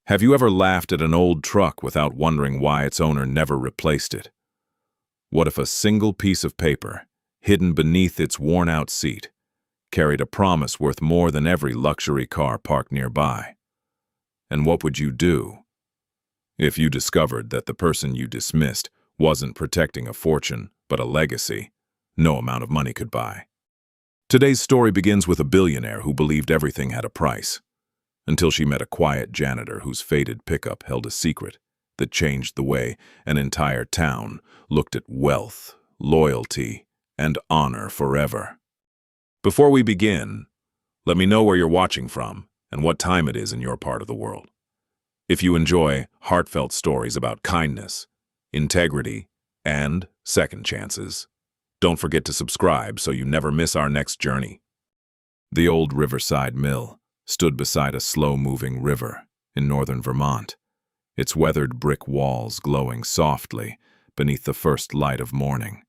Have you ever laughed at an old truck without wondering why its owner never replaced it? What if a single piece of paper, hidden beneath its worn-out seat, carried a promise worth more than every luxury car parked nearby? And what would you do if you discovered that the person you dismissed wasn't protecting a fortune, but a legacy no amount of money could buy? Today's story begins with a billionaire who believed everything had a price, until she met a quiet janitor whose faded pickup held a secret that changed the way an entire town looked at wealth, loyalty, and honor forever. Before we begin, let me know where you're watching from and what time it is in your part of the world. If you enjoy heartfelt stories about kindness, integrity, and second chances, don't forget to subscribe so you never miss our next journey. The old riverside mill stood beside a slow-moving river in northern Vermont, its weathered brick walls glowing softly beneath the first light of morning.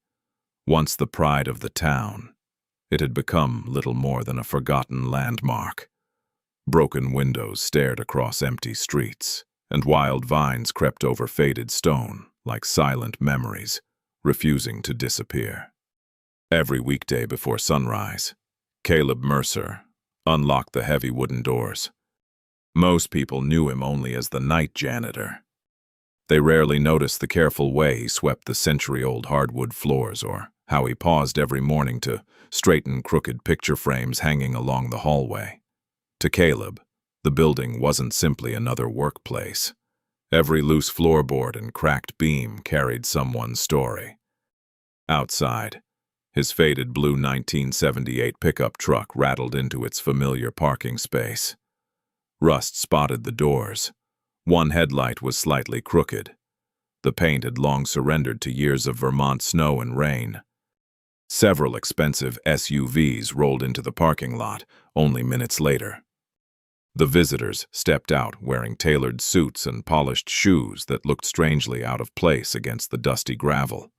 Once the pride of the town, it had become little more than a forgotten landmark. Broken windows stared across empty streets, and wild vines crept over faded stone like silent memories, refusing to disappear. Every weekday before sunrise, Caleb Mercer unlocked the heavy wooden doors. Most people knew him only as the night janitor. They rarely noticed the careful way he swept the century-old hardwood floors or how he paused every morning to straighten crooked picture frames hanging along the hallway. To Caleb, the building wasn't simply another workplace. Every loose floorboard and cracked beam carried someone's story. Outside, his faded blue 1978 pickup truck rattled into its familiar parking space. Rust spotted the doors. One headlight was slightly crooked. The paint had long surrendered to years of Vermont snow and rain. Several expensive SUVs rolled into the parking lot only minutes later. The visitors stepped out wearing tailored suits and polished shoes that looked strangely out of place against the dusty gravel.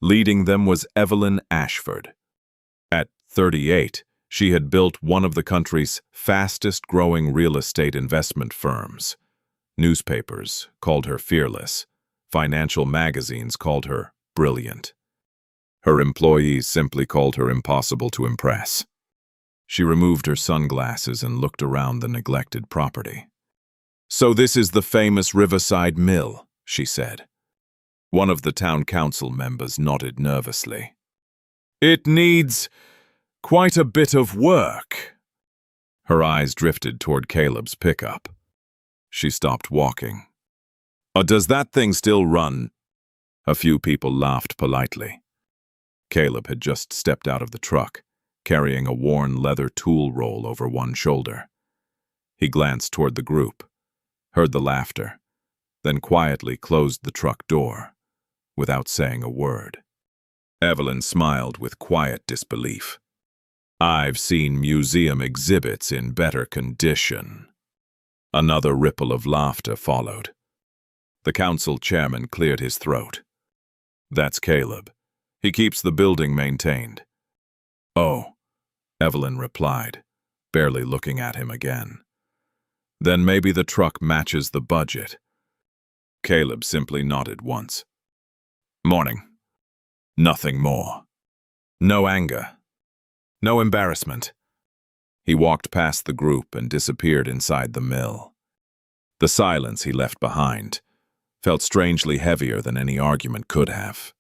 Leading them was Evelyn Ashford. At 38, she had built one of the country's fastest-growing real estate investment firms. Newspapers called her fearless. Financial magazines called her brilliant. Her employees simply called her impossible to impress. She removed her sunglasses and looked around the neglected property. "So this is the famous Riverside Mill," she said. One of the town council members nodded nervously. "It needs quite a bit of work." Her eyes drifted toward Caleb's pickup. She stopped walking. Does that thing still run?" A few people laughed politely. Caleb had just stepped out of the truck, carrying a worn leather tool roll over one shoulder. He glanced toward the group, heard the laughter, then quietly closed the truck door, without saying a word. Evelyn smiled with quiet disbelief. "I've seen museum exhibits in better condition." Another ripple of laughter followed. The council chairman cleared his throat. "That's Caleb. He keeps the building maintained." "Oh," Evelyn replied, barely looking at him again. "Then maybe the truck matches the budget." Caleb simply nodded once. "Morning." Nothing more. No anger. No embarrassment. He walked past the group and disappeared inside the mill. The silence he left behind felt strangely heavier than any argument could have.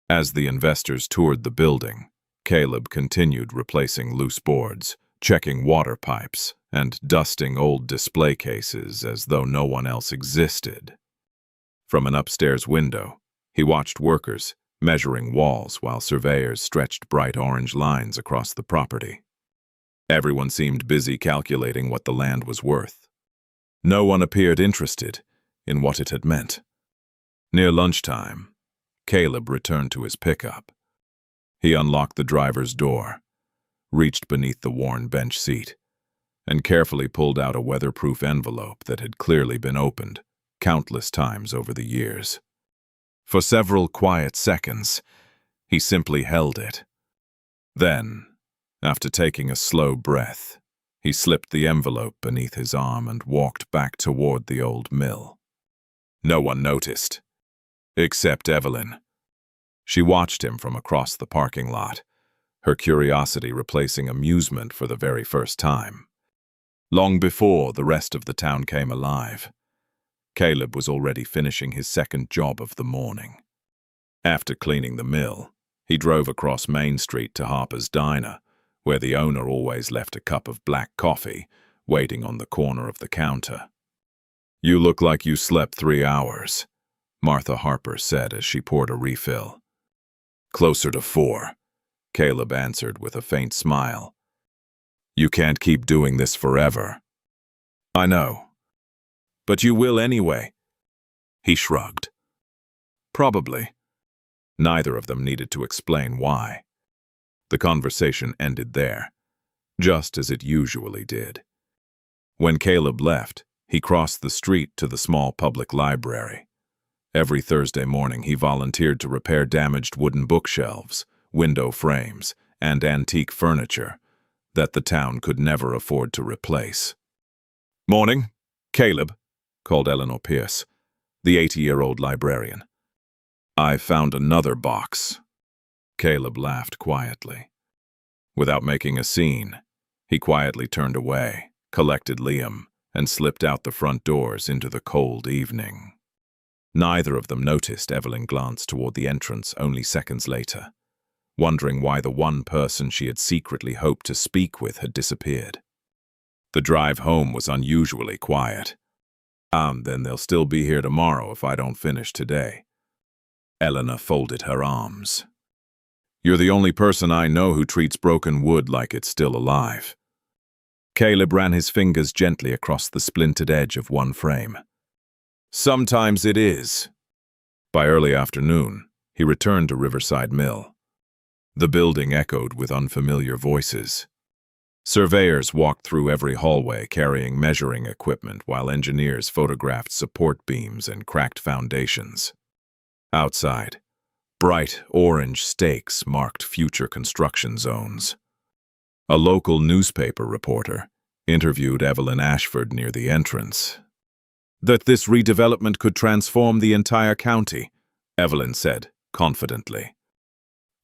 As the investors toured the building, Caleb continued replacing loose boards, checking water pipes, and dusting old display cases as though no one else existed. From an upstairs window, he watched workers measuring walls while surveyors stretched bright orange lines across the property. Everyone seemed busy calculating what the land was worth. No one appeared interested in what it had meant. Near lunchtime, Caleb returned to his pickup. He unlocked the driver's door, reached beneath the worn bench seat, and carefully pulled out a weatherproof envelope that had clearly been opened countless times over the years. For several quiet seconds, he simply held it. Then, after taking a slow breath, He slipped the envelope beneath his arm and walked back toward the old mill. No one noticed, except Evelyn. She watched him from across the parking lot, her curiosity replacing amusement for the very first time. Long before the rest of the town came alive, Caleb was already finishing his second job of the morning. After cleaning the mill, he drove across Main Street to Harper's Diner, where the owner always left a cup of black coffee waiting on the corner of the counter. "You look like you slept 3 hours," Martha Harper said as she poured a refill. "Closer to 4, Caleb answered with a faint smile. "You can't keep doing this forever." "I know. But you will anyway." He shrugged. "Probably." Neither of them needed to explain why. The conversation ended there, just as it usually did. When Caleb left, he crossed the street to the small public library. Every Thursday morning he volunteered to repair damaged wooden bookshelves, window frames, and antique furniture that the town could never afford to replace. "Morning, Caleb," called Eleanor Pierce, the 80-year-old librarian. "I found another box." Caleb laughed quietly. Without making a scene, he quietly turned away, collected Liam, and slipped out the front doors into the cold evening. Neither of them noticed Evelyn glance toward the entrance only seconds later, wondering why the one person she had secretly hoped to speak with had disappeared. The drive home was unusually quiet. Then they'll still be here tomorrow if I don't finish today." Eleanor folded her arms. "You're the only person I know who treats broken wood like it's still alive." Caleb ran his fingers gently across the splintered edge of one frame. "Sometimes it is." By early afternoon, he returned to Riverside Mill. The building echoed with unfamiliar voices. Surveyors walked through every hallway carrying measuring equipment while engineers photographed support beams and cracked foundations. Outside, bright orange stakes marked future construction zones. A local newspaper reporter interviewed Evelyn Ashford near the entrance. "That this redevelopment could transform the entire county," Evelyn said confidently.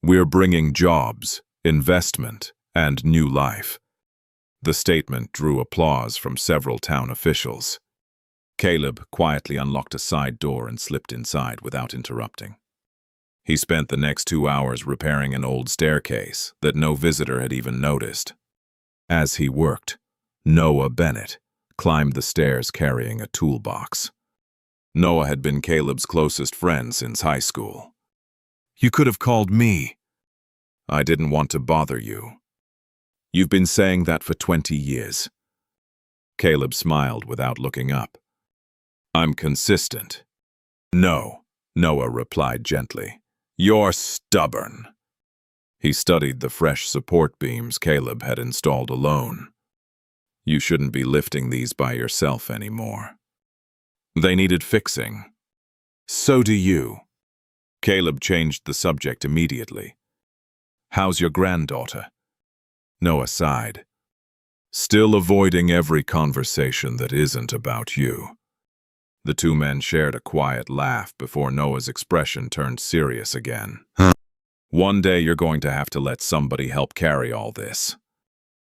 "We're bringing jobs, investment, and new life." The statement drew applause from several town officials. Caleb quietly unlocked a side door and slipped inside without interrupting. He spent the next 2 hours repairing an old staircase that no visitor had even noticed. As he worked, Noah Bennett climbed the stairs carrying a toolbox. Noah had been Caleb's closest friend since high school. "You could have called me." "I didn't want to bother you." "You've been saying that for 20 years. Caleb smiled without looking up. "I'm consistent." "No," Noah replied gently. "You're stubborn." He studied the fresh support beams Caleb had installed alone. "You shouldn't be lifting these by yourself anymore." "They needed fixing." "So do you." Caleb changed the subject immediately. "How's your granddaughter?" Noah sighed. "Still avoiding every conversation that isn't about you." The two men shared a quiet laugh before Noah's expression turned serious again. "One day you're going to have to let somebody help carry all this."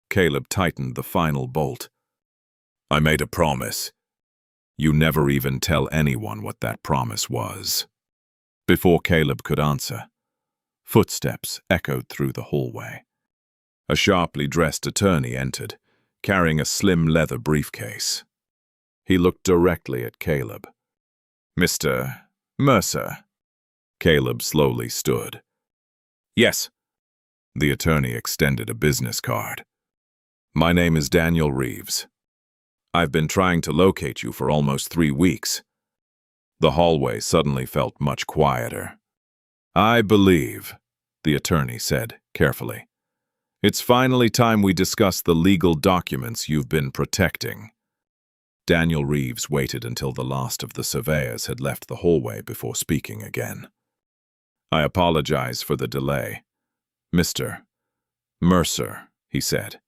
Caleb tightened the final bolt. "I made a promise." "You never even tell anyone what that promise was." Before Caleb could answer, footsteps echoed through the hallway. A sharply dressed attorney entered, carrying a slim leather briefcase. He looked directly at Caleb. "Mr. Mercer?" Caleb slowly stood. "Yes." The attorney extended a business card. "My name is Daniel Reeves. I've been trying to locate you for almost 3 weeks." The hallway suddenly felt much quieter. "I believe," the attorney said carefully, "it's finally time we discuss the legal documents you've been protecting." Daniel Reeves waited until the last of the surveyors had left the hallway before speaking again. "I apologize for the delay. Mr. Mercer," he said.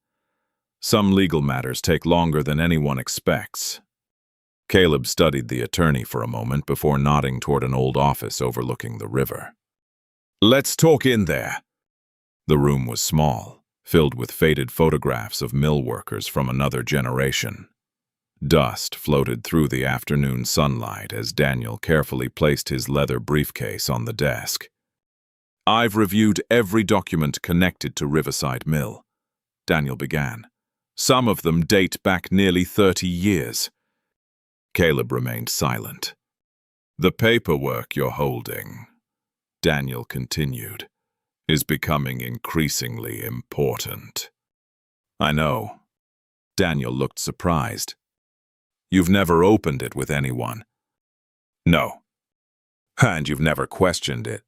Some legal matters take longer than anyone expects. Caleb studied the attorney for a moment before nodding toward an old office overlooking the river. Let's talk in there. The room was small, filled with faded photographs of mill workers from another generation. Dust floated through the afternoon sunlight as Daniel carefully placed his leather briefcase on the desk. I've reviewed every document connected to Riverside Mill, Daniel began. Some of them date back nearly 30 years. Caleb remained silent. The paperwork you're holding, Daniel continued, is becoming increasingly important. I know. Daniel looked surprised. You've never opened it with anyone? No. And you've never questioned it?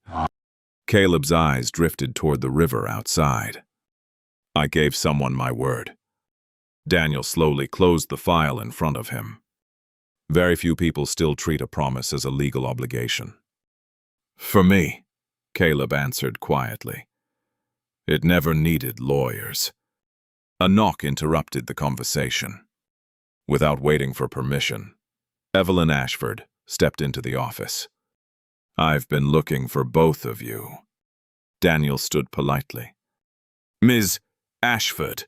Caleb's eyes drifted toward the river outside. I gave someone my word. Daniel slowly closed the file in front of him. Very few people still treat a promise as a legal obligation. For me, Caleb answered quietly. It never needed lawyers. A knock interrupted the conversation. Without waiting for permission, Evelyn Ashford stepped into the office. I've been looking for both of you. Daniel stood politely. Ms. Ashford.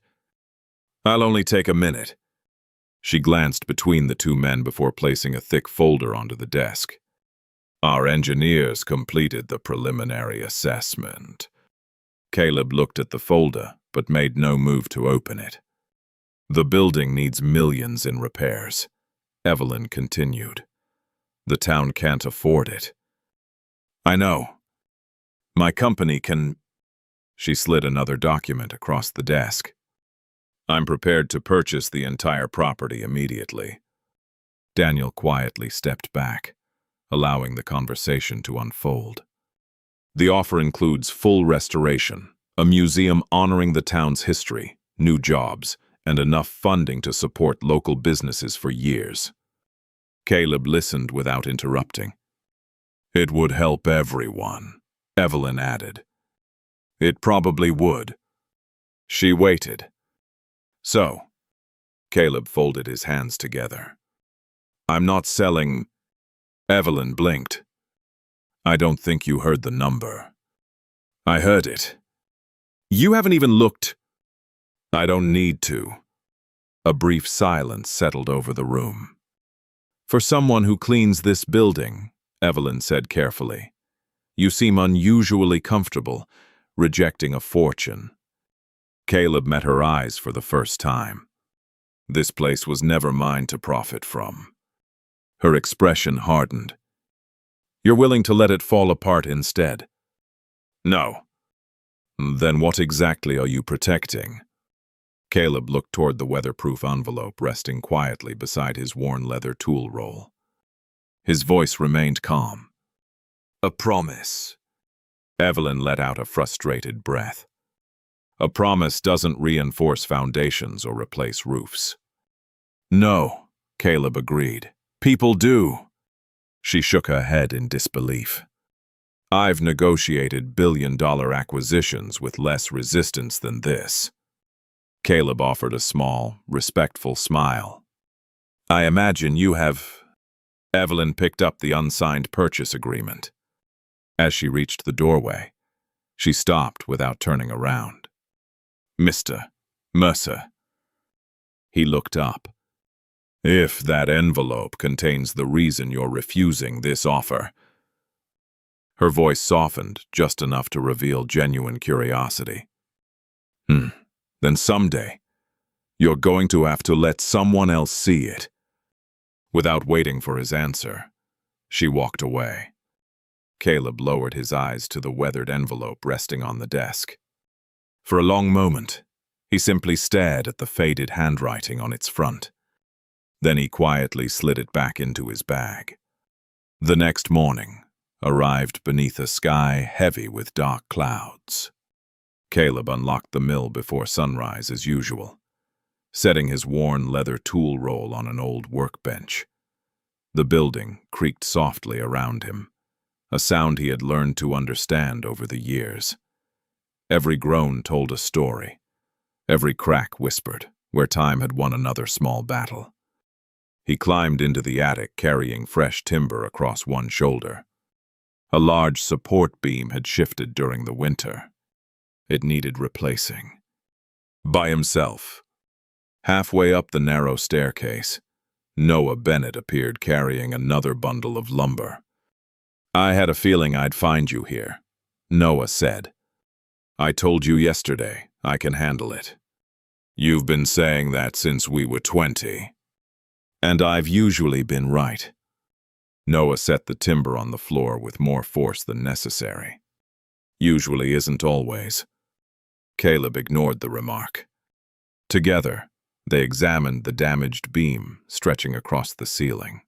I'll only take a minute. She glanced between the two men before placing a thick folder onto the desk. Our engineers completed the preliminary assessment. Caleb looked at the folder, but made no move to open it. The building needs millions in repairs, Evelyn continued. The town can't afford it. I know. My company can... She slid another document across the desk. I'm prepared to purchase the entire property immediately. Daniel quietly stepped back, allowing the conversation to unfold. The offer includes full restoration, a museum honoring the town's history, new jobs, and enough funding to support local businesses for years. Caleb listened without interrupting. It would help everyone, Evelyn added. It probably would. She waited. So, Caleb folded his hands together. I'm not selling... Evelyn blinked. I don't think you heard the number. I heard it. You haven't even looked... I don't need to. A brief silence settled over the room. For someone who cleans this building, Evelyn said carefully, you seem unusually comfortable, rejecting a fortune. Caleb met her eyes for the first time. This place was never mine to profit from. Her expression hardened. You're willing to let it fall apart instead? No. Then what exactly are you protecting? Caleb looked toward the weatherproof envelope resting quietly beside his worn leather tool roll. His voice remained calm. A promise. Evelyn let out a frustrated breath. A promise doesn't reinforce foundations or replace roofs. No, Caleb agreed. People do. She shook her head in disbelief. I've negotiated billion-dollar acquisitions with less resistance than this. Caleb offered a small, respectful smile. I imagine you have... Evelyn picked up the unsigned purchase agreement. As she reached the doorway, she stopped without turning around. Mr. Mercer. He looked up. If that envelope contains the reason you're refusing this offer. Her voice softened just enough to reveal genuine curiosity. Then someday, you're going to have to let someone else see it. Without waiting for his answer, she walked away. Caleb lowered his eyes to the weathered envelope resting on the desk. For a long moment, he simply stared at the faded handwriting on its front. Then he quietly slid it back into his bag. The next morning arrived beneath a sky heavy with dark clouds. Caleb unlocked the mill before sunrise as usual, setting his worn leather tool roll on an old workbench. The building creaked softly around him, a sound he had learned to understand over the years. Every groan told a story. Every crack whispered, where time had won another small battle. He climbed into the attic carrying fresh timber across one shoulder. A large support beam had shifted during the winter. It needed replacing. By himself, halfway up the narrow staircase, Noah Bennett appeared carrying another bundle of lumber. "I had a feeling I'd find you here," Noah said. "I told you yesterday I can handle it. You've been saying that since we were 20. And I've usually been right." Noah set the timber on the floor with more force than necessary. "Usually isn't always." Caleb ignored the remark. Together, they examined the damaged beam stretching across the ceiling.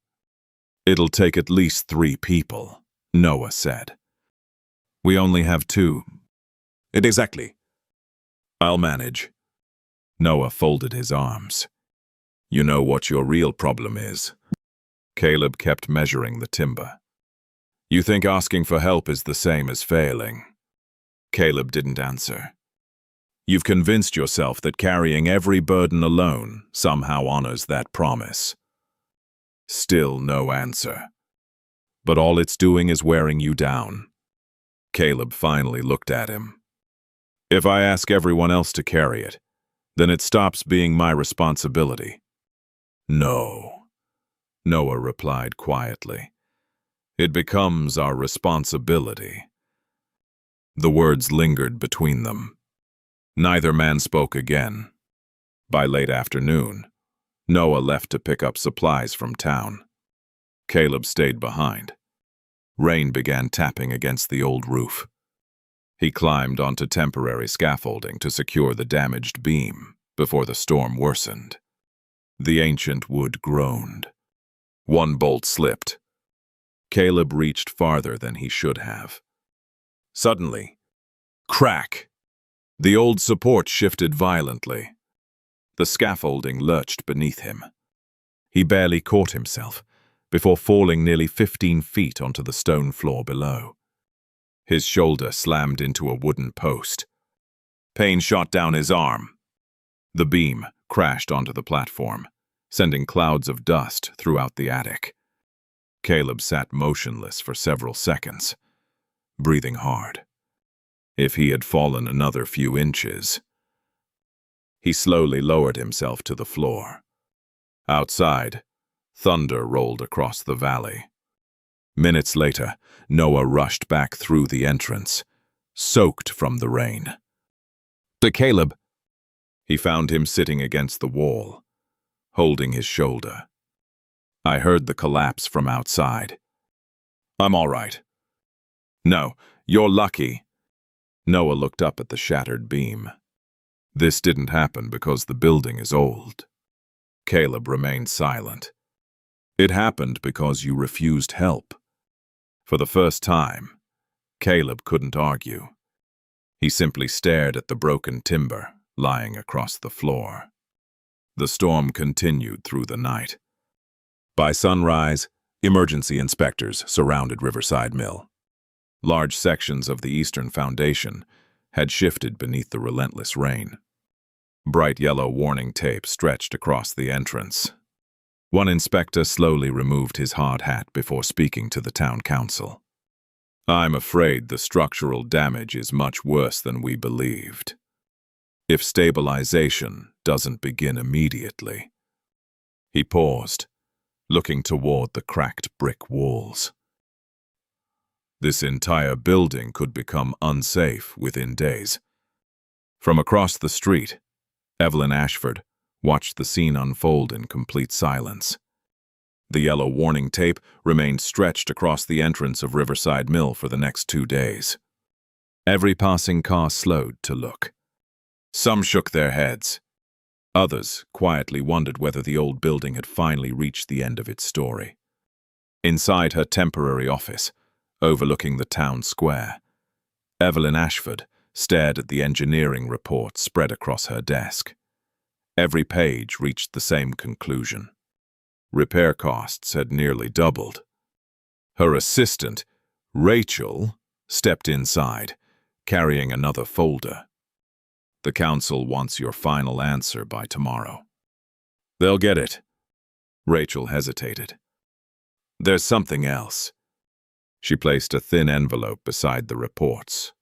"It'll take at least 3 people," Noah said. "We only have 2. "Exactly." "I'll manage." Noah folded his arms. "You know what your real problem is." Caleb kept measuring the timber. "You think asking for help is the same as failing?" Caleb didn't answer. "You've convinced yourself that carrying every burden alone somehow honors that promise." Still no answer. "But all it's doing is wearing you down." Caleb finally looked at him. "If I ask everyone else to carry it, then it stops being my responsibility." "No," Noah replied quietly. "It becomes our responsibility." The words lingered between them. Neither man spoke again. By late afternoon, Noah left to pick up supplies from town. Caleb stayed behind. Rain began tapping against the old roof. He climbed onto temporary scaffolding to secure the damaged beam before the storm worsened. The ancient wood groaned. One bolt slipped. Caleb reached farther than he should have. Suddenly, crack! The old support shifted violently. The scaffolding lurched beneath him. He barely caught himself before falling nearly 15 feet onto the stone floor below. His shoulder slammed into a wooden post. Pain shot down his arm. The beam crashed onto the platform, sending clouds of dust throughout the attic. Caleb sat motionless for several seconds, breathing hard. If he had fallen another few inches. He slowly lowered himself to the floor. Outside, thunder rolled across the valley. Minutes later, Noah rushed back through the entrance, soaked from the rain. To Caleb, he found him sitting against the wall, holding his shoulder. "I heard the collapse from outside." "I'm all right." "No, you're lucky." Noah looked up at the shattered beam. "This didn't happen because the building is old." Caleb remained silent. "It happened because you refused help." For the first time, Caleb couldn't argue. He simply stared at the broken timber lying across the floor. The storm continued through the night. By sunrise, emergency inspectors surrounded Riverside Mill. Large sections of the eastern foundation had shifted beneath the relentless rain. Bright yellow warning tape stretched across the entrance. One inspector slowly removed his hard hat before speaking to the town council. "I'm afraid the structural damage is much worse than we believed. If stabilization doesn't begin immediately." He paused, looking toward the cracked brick walls. "This entire building could become unsafe within days." From across the street, Evelyn Ashford watched the scene unfold in complete silence. The yellow warning tape remained stretched across the entrance of Riverside Mill for the next 2 days. Every passing car slowed to look. Some shook their heads. Others quietly wondered whether the old building had finally reached the end of its story. Inside her temporary office, overlooking the town square, Evelyn Ashford stared at the engineering report spread across her desk. Every page reached the same conclusion. Repair costs had nearly doubled. Her assistant, Rachel, stepped inside, carrying another folder. The council wants your final answer by tomorrow. They'll get it. Rachel hesitated. There's something else. She placed a thin envelope beside the reports.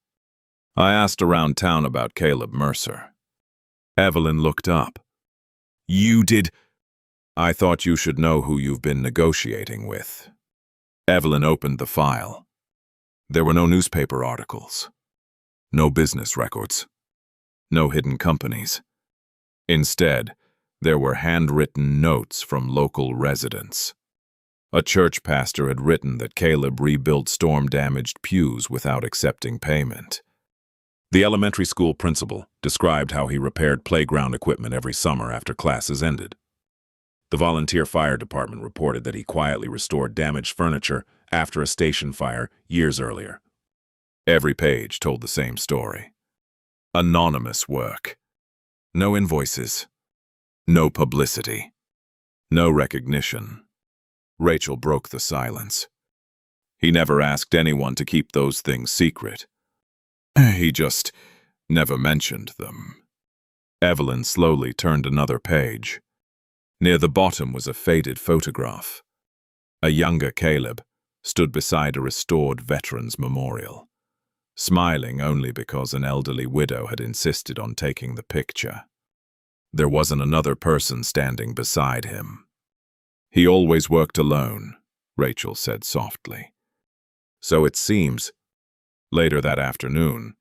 I asked around town about Caleb Mercer. Evelyn looked up. You did? I thought you should know who you've been negotiating with. Evelyn opened the file. There were no newspaper articles, no business records, no hidden companies. Instead, there were handwritten notes from local residents. A church pastor had written that Caleb rebuilt storm-damaged pews without accepting payment. The elementary school principal described how he repaired playground equipment every summer after classes ended. The volunteer fire department reported that he quietly restored damaged furniture after a station fire years earlier. Every page told the same story. Anonymous work. No invoices. No publicity. No recognition. Rachel broke the silence. He never asked anyone to keep those things secret. He just never mentioned them. Evelyn slowly turned another page. Near the bottom was a faded photograph. A younger Caleb stood beside a restored veterans memorial, smiling only because an elderly widow had insisted on taking the picture. There wasn't another person standing beside him. He always worked alone, Rachel said softly. So it seems. Later that afternoon,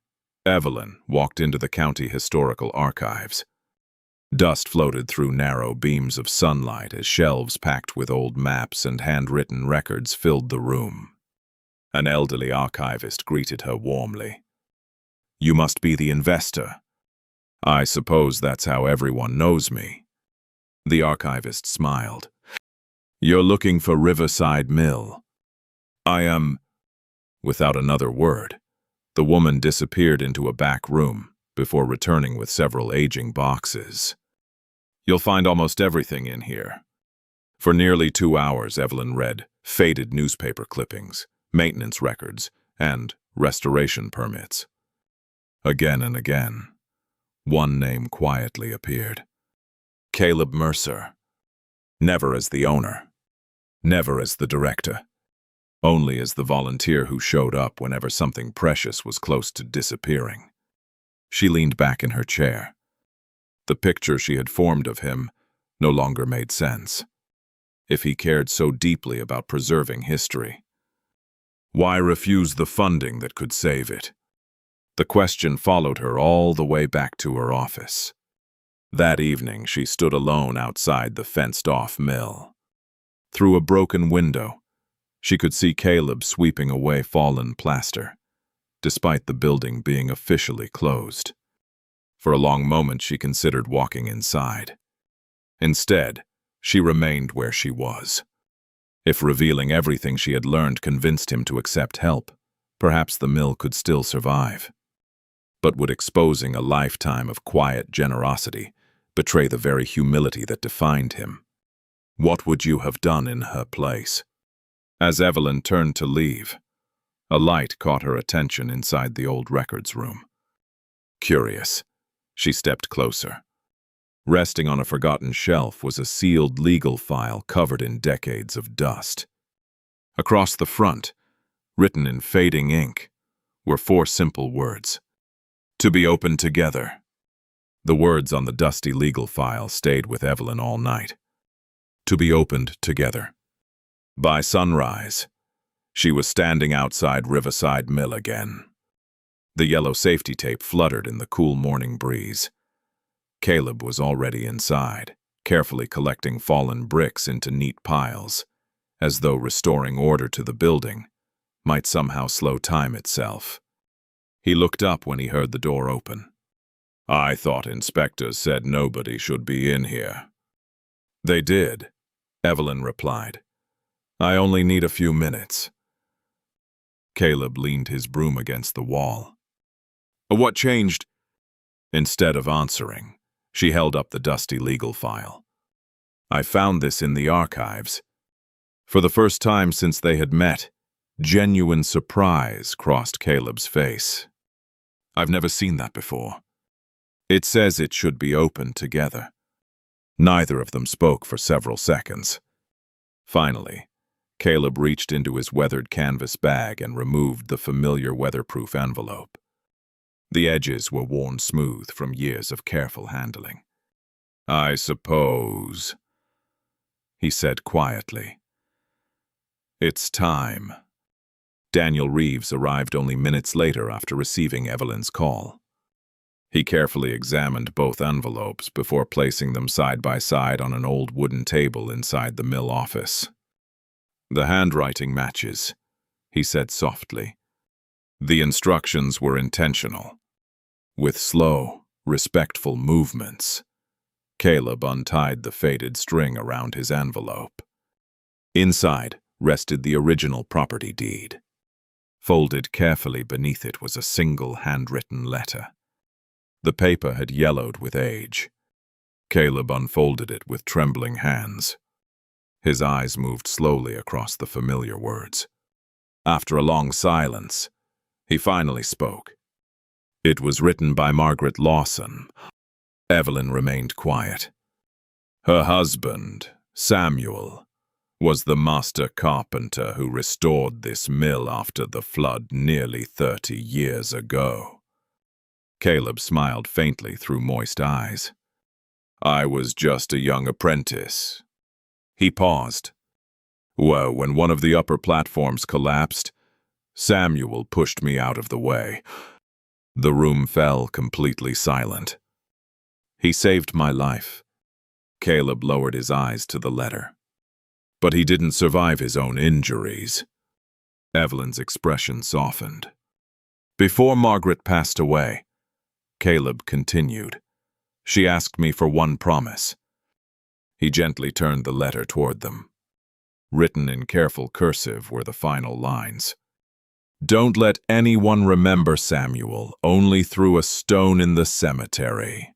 Evelyn walked into the county historical archives. Dust floated through narrow beams of sunlight as shelves packed with old maps and handwritten records filled the room. An elderly archivist greeted her warmly. You must be the investor. I suppose that's how everyone knows me. The archivist smiled. You're looking for Riverside Mill. I am. Without another word, the woman disappeared into a back room before returning with several aging boxes. You'll find almost everything in here. For nearly 2 hours, Evelyn read faded newspaper clippings, maintenance records, and restoration permits. Again and again, one name quietly appeared. Caleb Mercer. Never as the owner. Never as the director. Only as the volunteer who showed up whenever something precious was close to disappearing. She leaned back in her chair. The picture she had formed of him no longer made sense. If he cared so deeply about preserving history, why refuse the funding that could save it? The question followed her all the way back to her office. That evening, she stood alone outside the fenced-off mill. Through a broken window, she could see Caleb sweeping away fallen plaster, despite the building being officially closed. For a long moment, she considered walking inside. Instead, she remained where she was. If revealing everything she had learned convinced him to accept help, perhaps the mill could still survive. But would exposing a lifetime of quiet generosity betray the very humility that defined him? What would you have done in her place? As Evelyn turned to leave, a light caught her attention inside the old records room. Curious, she stepped closer. Resting on a forgotten shelf was a sealed legal file covered in decades of dust. Across the front, written in fading ink, were 4 simple words. To be opened together. The words on the dusty legal file stayed with Evelyn all night. To be opened together. By sunrise, she was standing outside Riverside Mill again. The yellow safety tape fluttered in the cool morning breeze. Caleb was already inside, carefully collecting fallen bricks into neat piles, as though restoring order to the building might somehow slow time itself. He looked up when he heard the door open. I thought inspectors said nobody should be in here. They did, Evelyn replied. I only need a few minutes. Caleb leaned his broom against the wall. What changed? Instead of answering, she held up the dusty legal file. I found this in the archives. For the first time since they had met, genuine surprise crossed Caleb's face. I've never seen that before. It says it should be opened together. Neither of them spoke for several seconds. Finally, Caleb reached into his weathered canvas bag and removed the familiar weatherproof envelope. The edges were worn smooth from years of careful handling. "I suppose," he said quietly. "It's time." Daniel Reeves arrived only minutes later after receiving Evelyn's call. He carefully examined both envelopes before placing them side by side on an old wooden table inside the mill office. "The handwriting matches," he said softly. "The instructions were intentional." With slow, respectful movements, Caleb untied the faded string around his envelope. Inside rested the original property deed. Folded carefully beneath it was a single handwritten letter. The paper had yellowed with age. Caleb unfolded it with trembling hands. His eyes moved slowly across the familiar words. After a long silence, he finally spoke. It was written by Margaret Lawson. Evelyn remained quiet. Her husband, Samuel, was the master carpenter who restored this mill after the flood nearly 30 years ago. Caleb smiled faintly through moist eyes. "I was just a young apprentice." He paused. "Well, when one of the upper platforms collapsed, Samuel pushed me out of the way." The room fell completely silent. "He saved my life." Caleb lowered his eyes to the letter. "But he didn't survive his own injuries." Evelyn's expression softened. "Before Margaret passed away," Caleb continued, "she asked me for one promise." He gently turned the letter toward them. Written in careful cursive were the final lines. "Don't let anyone remember Samuel, only through a stone in the cemetery.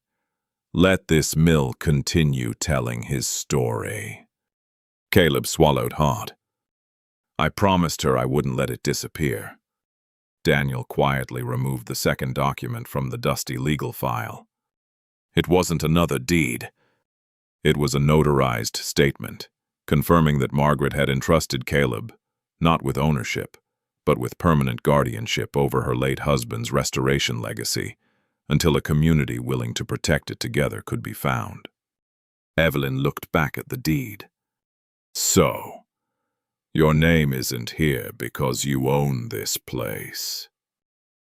Let this mill continue telling his story." Caleb swallowed hard. "I promised her I wouldn't let it disappear." Daniel quietly removed the second document from the dusty legal file. It wasn't another deed. It was a notarized statement, confirming that Margaret had entrusted Caleb, not with ownership, but with permanent guardianship over her late husband's restoration legacy, until a community willing to protect it together could be found. Evelyn looked back at the deed. "So, your name isn't here because you own this place."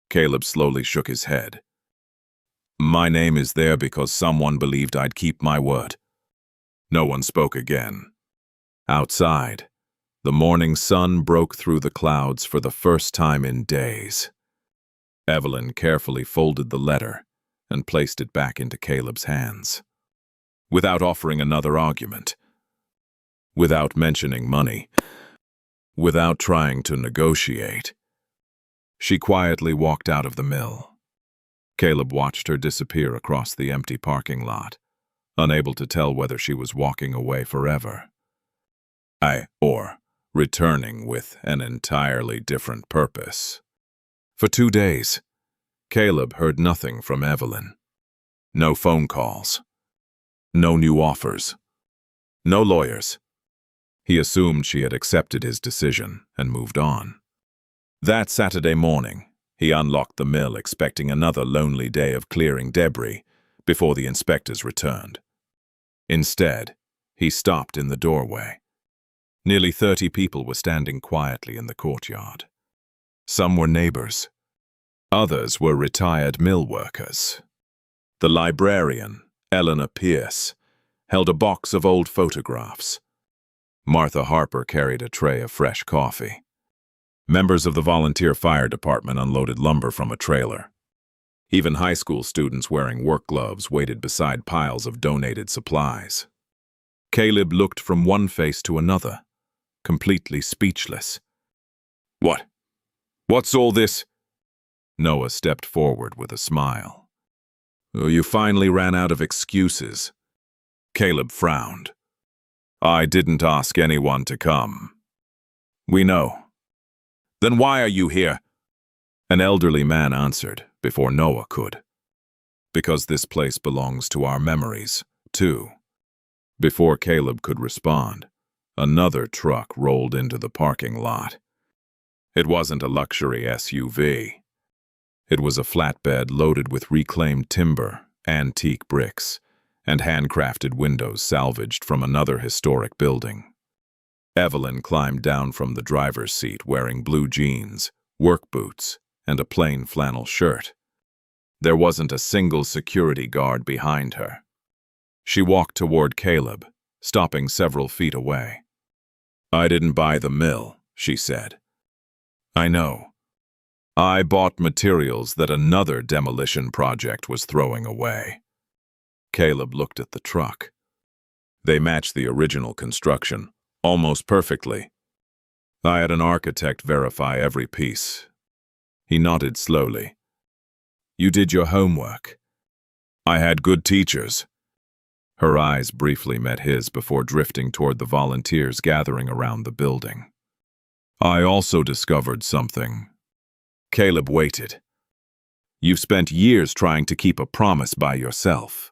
Caleb slowly shook his head. "My name is there because someone believed I'd keep my word." No one spoke again. Outside, the morning sun broke through the clouds for the first time in days. Evelyn carefully folded the letter and placed it back into Caleb's hands. Without offering another argument, without mentioning money, without trying to negotiate, she quietly walked out of the mill. Caleb watched her disappear across the empty parking lot, unable to tell whether she was walking away forever, or returning with an entirely different purpose. For 2 days, Caleb heard nothing from Evelyn. No phone calls. No new offers. No lawyers. He assumed she had accepted his decision and moved on. That Saturday morning, he unlocked the mill expecting another lonely day of clearing debris before the inspectors returned. Instead, he stopped in the doorway. Nearly 30 people were standing quietly in the courtyard. Some were neighbors. Others were retired mill workers. The librarian, Eleanor Pierce, held a box of old photographs. Martha Harper carried a tray of fresh coffee. Members of the volunteer fire department unloaded lumber from a trailer. Even high school students wearing work gloves waited beside piles of donated supplies. Caleb looked from one face to another, completely speechless. What's all this?" Noah stepped forward with a smile. "Oh, you finally ran out of excuses." Caleb frowned. "I didn't ask anyone to come." "We know." "Then why are you here?" An elderly man answered before Noah could. Because this place belongs to our memories, too. Before Caleb could respond, another truck rolled into the parking lot. It wasn't a luxury SUV. It was a flatbed loaded with reclaimed timber, antique bricks, and handcrafted windows salvaged from another historic building. Evelyn climbed down from the driver's seat wearing blue jeans, work boots, and a plain flannel shirt. There wasn't a single security guard behind her. She walked toward Caleb, stopping several feet away. "I didn't buy the mill," she said. "I know. I bought materials that another demolition project was throwing away." Caleb looked at the truck. They matched the original construction, almost perfectly. "I had an architect verify every piece." He nodded slowly. "You did your homework." "I had good teachers." Her eyes briefly met his before drifting toward the volunteers gathering around the building. "I also discovered something." Caleb waited. "You've spent years trying to keep a promise by yourself."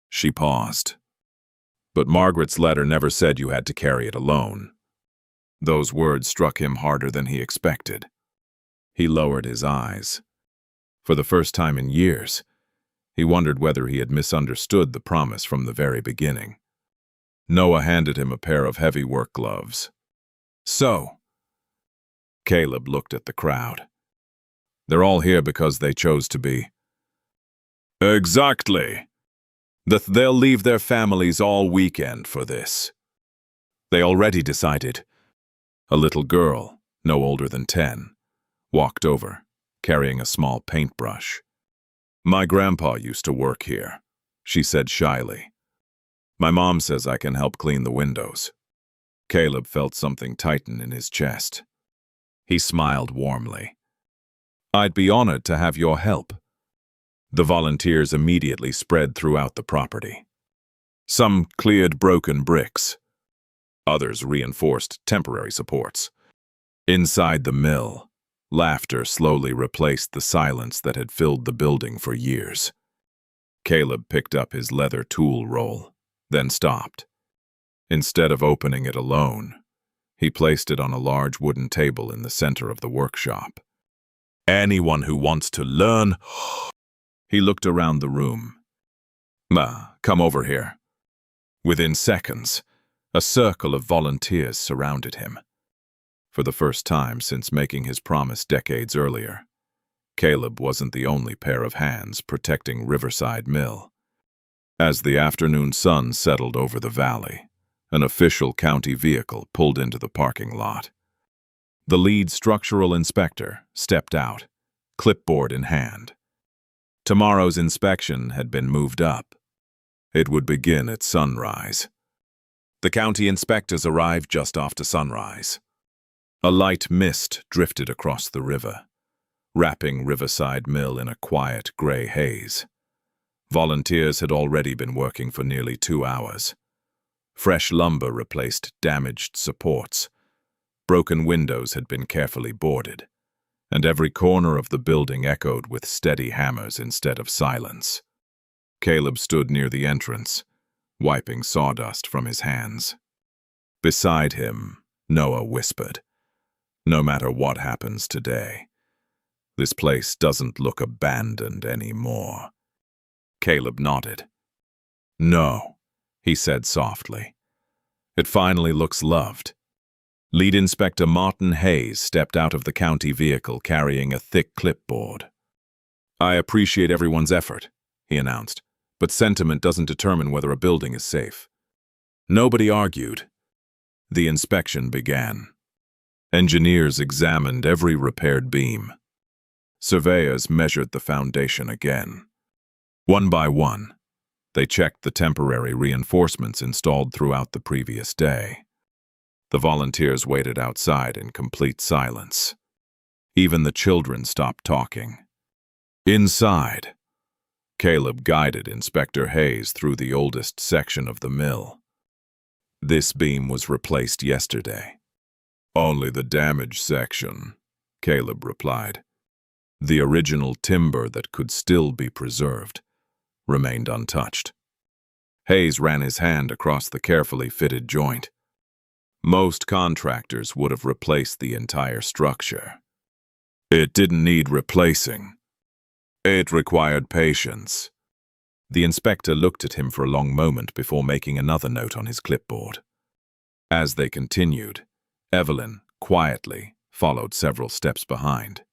She paused. "But Margaret's letter never said you had to carry it alone." Those words struck him harder than he expected. He lowered his eyes. For the first time in years, he wondered whether he had misunderstood the promise from the very beginning. Noah handed him a pair of heavy work gloves. "So?" Caleb looked at the crowd. "They're all here because they chose to be." "Exactly. They'll leave their families all weekend for this." They already decided. A little girl, no older than 10, walked over, carrying a small paintbrush. "My grandpa used to work here," she said shyly. "My mom says I can help clean the windows." Caleb felt something tighten in his chest. He smiled warmly. "I'd be honored to have your help." The volunteers immediately spread throughout the property. Some cleared broken bricks. Others reinforced temporary supports. Inside the mill, laughter slowly replaced the silence that had filled the building for years. Caleb picked up his leather tool roll, then stopped. Instead of opening it alone, he placed it on a large wooden table in the center of the workshop. "Anyone who wants to learn..." He looked around the room. Come over here." Within seconds, a circle of volunteers surrounded him. For the first time since making his promise decades earlier, Caleb wasn't the only pair of hands protecting Riverside Mill. As the afternoon sun settled over the valley, an official county vehicle pulled into the parking lot. The lead structural inspector stepped out, clipboard in hand. Tomorrow's inspection had been moved up. It would begin at sunrise. The county inspectors arrived just after sunrise. A light mist drifted across the river, wrapping Riverside Mill in a quiet gray haze. Volunteers had already been working for nearly 2 hours. Fresh lumber replaced damaged supports. Broken windows had been carefully boarded, and every corner of the building echoed with steady hammers instead of silence. Caleb stood near the entrance, wiping sawdust from his hands. Beside him, Noah whispered, "No matter what happens today, this place doesn't look abandoned anymore." Caleb nodded. "No," he said softly. "It finally looks loved." Lead Inspector Martin Hayes stepped out of the county vehicle carrying a thick clipboard. "I appreciate everyone's effort," he announced, "but sentiment doesn't determine whether a building is safe." Nobody argued. The inspection began. Engineers examined every repaired beam. Surveyors measured the foundation again. One by one, they checked the temporary reinforcements installed throughout the previous day. The volunteers waited outside in complete silence. Even the children stopped talking. Inside, Caleb guided Inspector Hayes through the oldest section of the mill. "This beam was replaced yesterday." "Only the damaged section," Caleb replied. "The original timber that could still be preserved remained untouched. Hayes ran his hand across the carefully fitted joint. Most contractors would have replaced the entire structure. It didn't need replacing. It required patience. The inspector looked at him for a long moment before making another note on his clipboard. As they continued, Evelyn, quietly, followed several steps behind.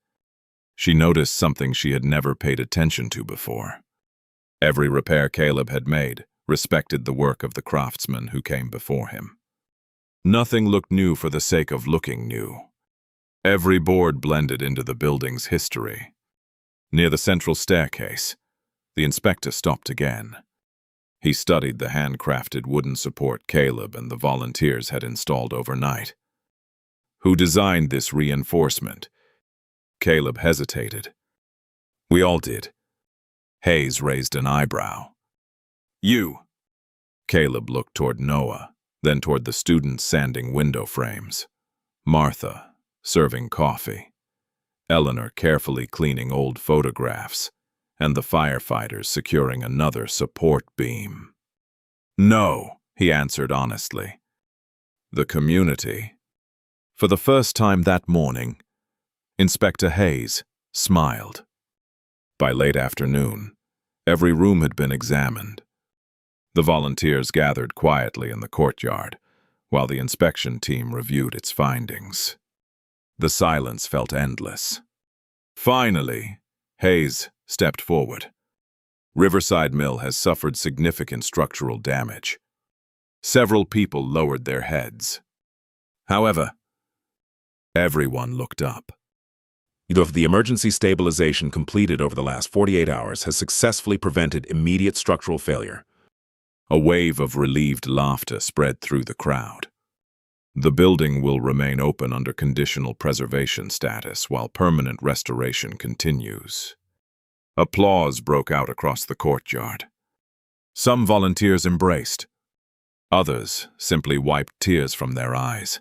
She noticed something she had never paid attention to before. Every repair Caleb had made respected the work of the craftsman who came before him. Nothing looked new for the sake of looking new. Every board blended into the building's history. Near the central staircase, the inspector stopped again. He studied the handcrafted wooden support Caleb and the volunteers had installed overnight. Who designed this reinforcement? Caleb hesitated. We all did. Hayes raised an eyebrow. You. Caleb looked toward Noah, then toward the students sanding window frames. Martha, serving coffee. Eleanor carefully cleaning old photographs, and the firefighters securing another support beam. No, he answered honestly. The community. For the first time that morning, Inspector Hayes smiled. By late afternoon, every room had been examined. The volunteers gathered quietly in the courtyard, while the inspection team reviewed its findings. The silence felt endless. Finally, Hayes stepped forward. Riverside Mill has suffered significant structural damage. Several people lowered their heads. However, everyone looked up. The emergency stabilization completed over the last 48 hours has successfully prevented immediate structural failure. A wave of relieved laughter spread through the crowd. The building will remain open under conditional preservation status while permanent restoration continues. Applause broke out across the courtyard. Some volunteers embraced. Others simply wiped tears from their eyes.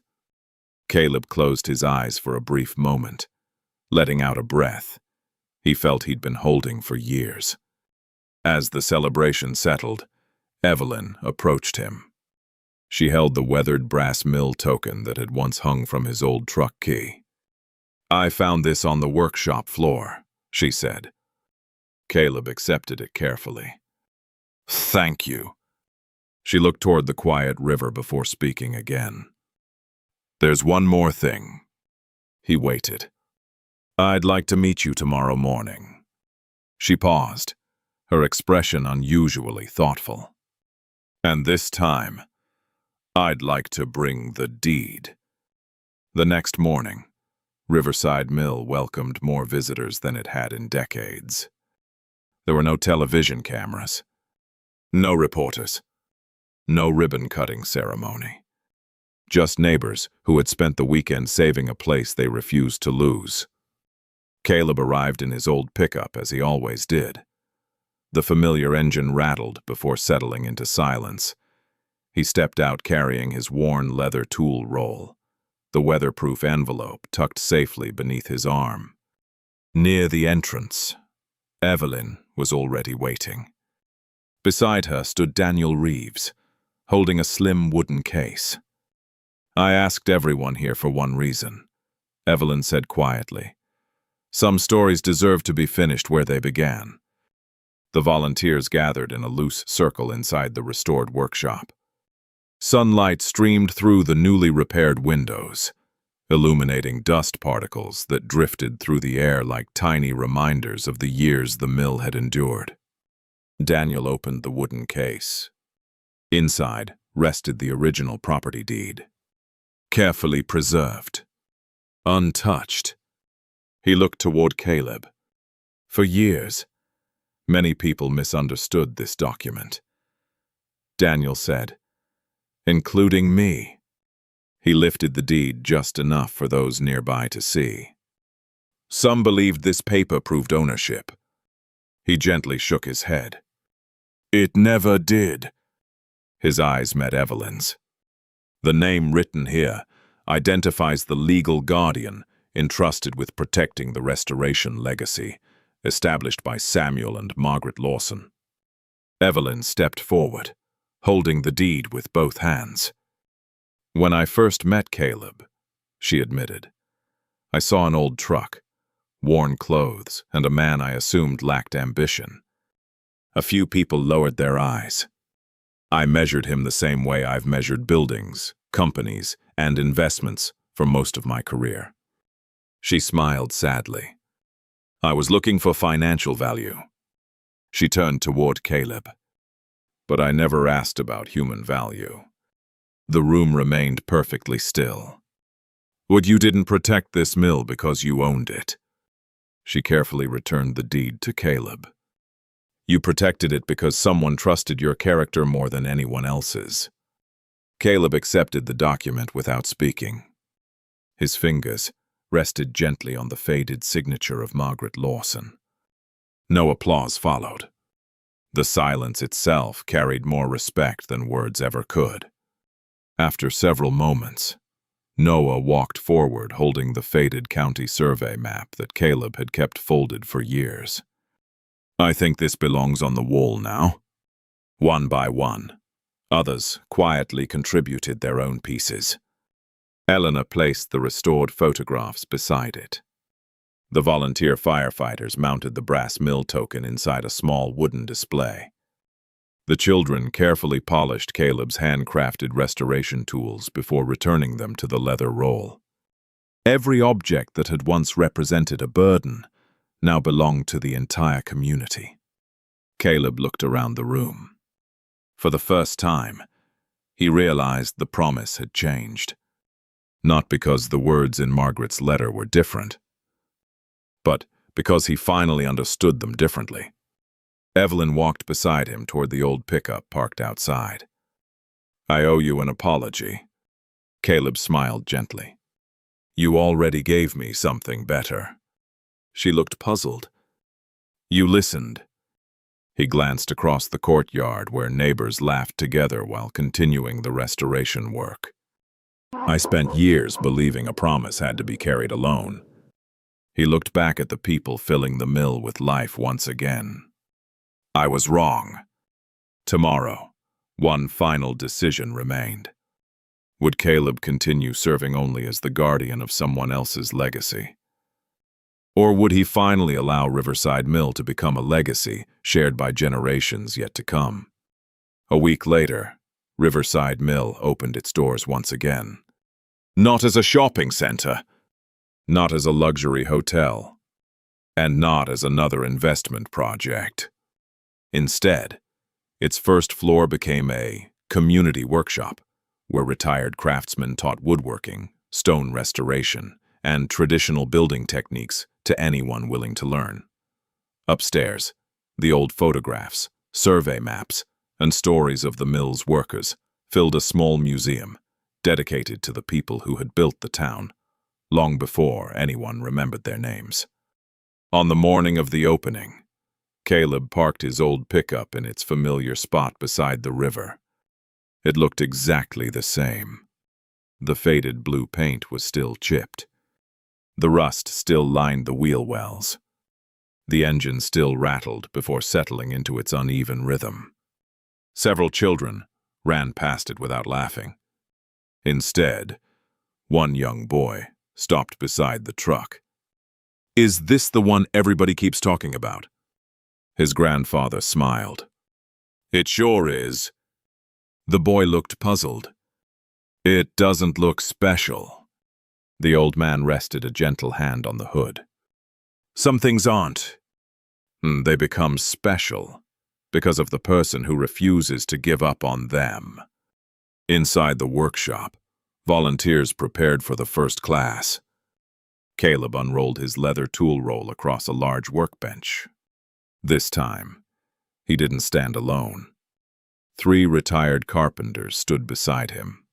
Caleb closed his eyes for a brief moment, letting out a breath he felt he'd been holding for years. As the celebration settled, Evelyn approached him. She held the weathered brass mill token that had once hung from his old truck key. I found this on the workshop floor, she said. Caleb accepted it carefully. Thank you. She looked toward the quiet river before speaking again. There's one more thing. He waited. I'd like to meet you tomorrow morning. She paused, her expression unusually thoughtful. And this time, I'd like to bring the deed. The next morning, Riverside Mill welcomed more visitors than it had in decades. There were no television cameras, no reporters, no ribbon-cutting ceremony. Just neighbors who had spent the weekend saving a place they refused to lose. Caleb arrived in his old pickup as he always did. The familiar engine rattled before settling into silence. He stepped out carrying his worn leather tool roll, the weatherproof envelope tucked safely beneath his arm. Near the entrance, Evelyn was already waiting. Beside her stood Daniel Reeves, holding a slim wooden case. I asked everyone here for one reason, Evelyn said quietly. Some stories deserve to be finished where they began. The volunteers gathered in a loose circle inside the restored workshop. Sunlight streamed through the newly repaired windows, illuminating dust particles that drifted through the air like tiny reminders of the years the mill had endured. Daniel opened the wooden case. Inside rested the original property deed. Carefully preserved. Untouched. He looked toward Caleb. For years, many people misunderstood this document. Daniel said, including me. He lifted the deed just enough for those nearby to see. Some believed this paper proved ownership. He gently shook his head. It never did. His eyes met Evelyn's. The name written here identifies the legal guardian entrusted with protecting the restoration legacy established by Samuel and Margaret Lawson. Evelyn stepped forward, holding the deed with both hands. "When I first met Caleb," she admitted, "I saw an old truck, worn clothes, and a man I assumed lacked ambition." A few people lowered their eyes. "I measured him the same way I've measured buildings, companies, and investments for most of my career." She smiled sadly. "I was looking for financial value." She turned toward Caleb. "But I never asked about human value." The room remained perfectly still. "Would you didn't protect this mill because you owned it?" She carefully returned the deed to Caleb. "You protected it because someone trusted your character more than anyone else's." Caleb accepted the document without speaking. His fingers rested gently on the faded signature of Margaret Lawson. No applause followed. The silence itself carried more respect than words ever could. After several moments, Noah walked forward holding the faded county survey map that Caleb had kept folded for years. "I think this belongs on the wall now." One by one, others quietly contributed their own pieces. Eleanor placed the restored photographs beside it. The volunteer firefighters mounted the brass mill token inside a small wooden display. The children carefully polished Caleb's handcrafted restoration tools before returning them to the leather roll. Every object that had once represented a burden now belonged to the entire community. Caleb looked around the room. For the first time, he realized the promise had changed. Not because the words in Margaret's letter were different, but because he finally understood them differently. Evelyn walked beside him toward the old pickup parked outside. "I owe you an apology." Caleb smiled gently. "You already gave me something better." She looked puzzled. "You listened." He glanced across the courtyard where neighbors laughed together while continuing the restoration work. "I spent years believing a promise had to be carried alone." He looked back at the people filling the mill with life once again. "I was wrong." Tomorrow, one final decision remained. Would Caleb continue serving only as the guardian of someone else's legacy? Or would he finally allow Riverside Mill to become a legacy shared by generations yet to come? A week later, Riverside Mill opened its doors once again. Not as a shopping center, not as a luxury hotel, and not as another investment project. Instead, its first floor became a community workshop where retired craftsmen taught woodworking, stone restoration, and traditional building techniques to anyone willing to learn. Upstairs, the old photographs, survey maps, and stories of the mill's workers filled a small museum dedicated to the people who had built the town, long before anyone remembered their names. On the morning of the opening, Caleb parked his old pickup in its familiar spot beside the river. It looked exactly the same. The faded blue paint was still chipped. The rust still lined the wheel wells. The engine still rattled before settling into its uneven rhythm. Several children ran past it without laughing. Instead, one young boy stopped beside the truck. "Is this the one everybody keeps talking about?" His grandfather smiled. "It sure is." The boy looked puzzled. "It doesn't look special." The old man rested a gentle hand on the hood. "Some things aren't. They become special because of the person who refuses to give up on them." Inside the workshop, volunteers prepared for the first class. Caleb unrolled his leather tool roll across a large workbench. This time, he didn't stand alone. 3 retired carpenters stood beside him.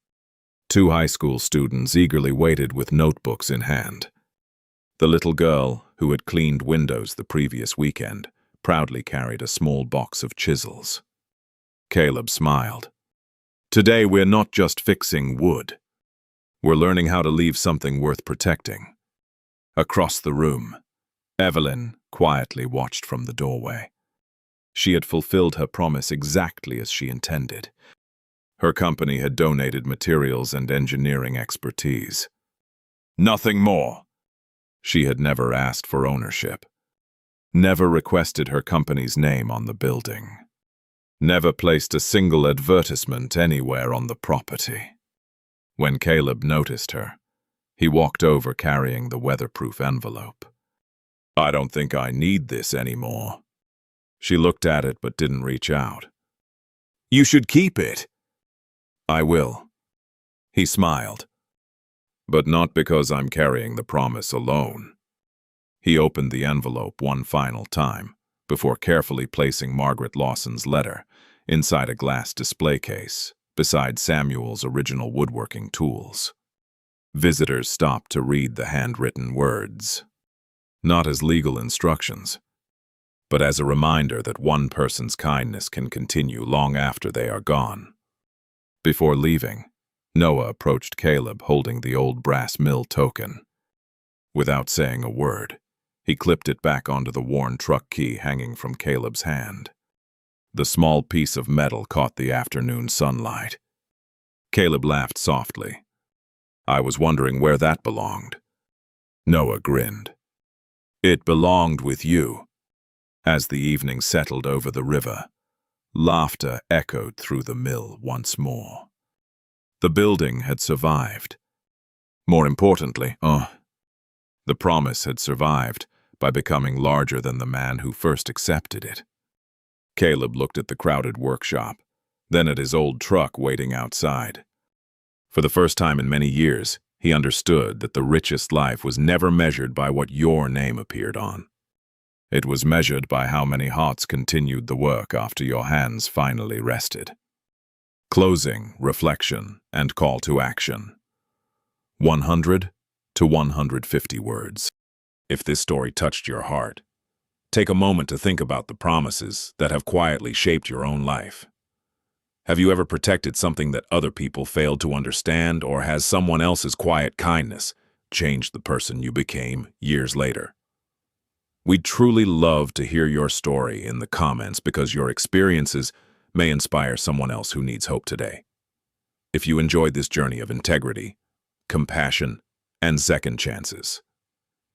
2 high school students eagerly waited with notebooks in hand. The little girl, who had cleaned windows the previous weekend, proudly carried a small box of chisels. Caleb smiled. "Today we're not just fixing wood. We're learning how to leave something worth protecting." Across the room, Evelyn quietly watched from the doorway. She had fulfilled her promise exactly as she intended. Her company had donated materials and engineering expertise. Nothing more. She had never asked for ownership, never requested her company's name on the building, never placed a single advertisement anywhere on the property. When Caleb noticed her, he walked over carrying the weatherproof envelope. I don't think I need this anymore. She looked at it but didn't reach out. You should keep it. I will. He smiled. But not because I'm carrying the promise alone. He opened the envelope one final time before carefully placing Margaret Lawson's letter inside a glass display case beside Samuel's original woodworking tools. Visitors stopped to read the handwritten words, not as legal instructions, but as a reminder that one person's kindness can continue long after they are gone. Before leaving, Noah approached Caleb holding the old brass mill token. Without saying a word, he clipped it back onto the worn truck key hanging from Caleb's hand. The small piece of metal caught the afternoon sunlight. Caleb laughed softly. I was wondering where that belonged. Noah grinned. It belonged with you. As the evening settled over the river, laughter echoed through the mill once more. The building had survived. More importantly, the promise had survived by becoming larger than the man who first accepted it. Caleb looked at the crowded workshop, then at his old truck waiting outside. For the first time in many years, he understood that the richest life was never measured by what your name appeared on. It was measured by how many hearts continued the work after your hands finally rested. Closing, reflection, and call to action. 100 to 150 words. If this story touched your heart, take a moment to think about the promises that have quietly shaped your own life. Have you ever protected something that other people failed to understand, or has someone else's quiet kindness changed the person you became years later? We'd truly love to hear your story in the comments because your experiences may inspire someone else who needs hope today. If you enjoyed this journey of integrity, compassion, and second chances,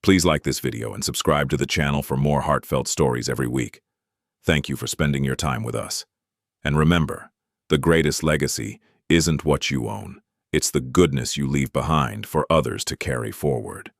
please like this video and subscribe to the channel for more heartfelt stories every week. Thank you for spending your time with us. And remember, the greatest legacy isn't what you own, it's the goodness you leave behind for others to carry forward.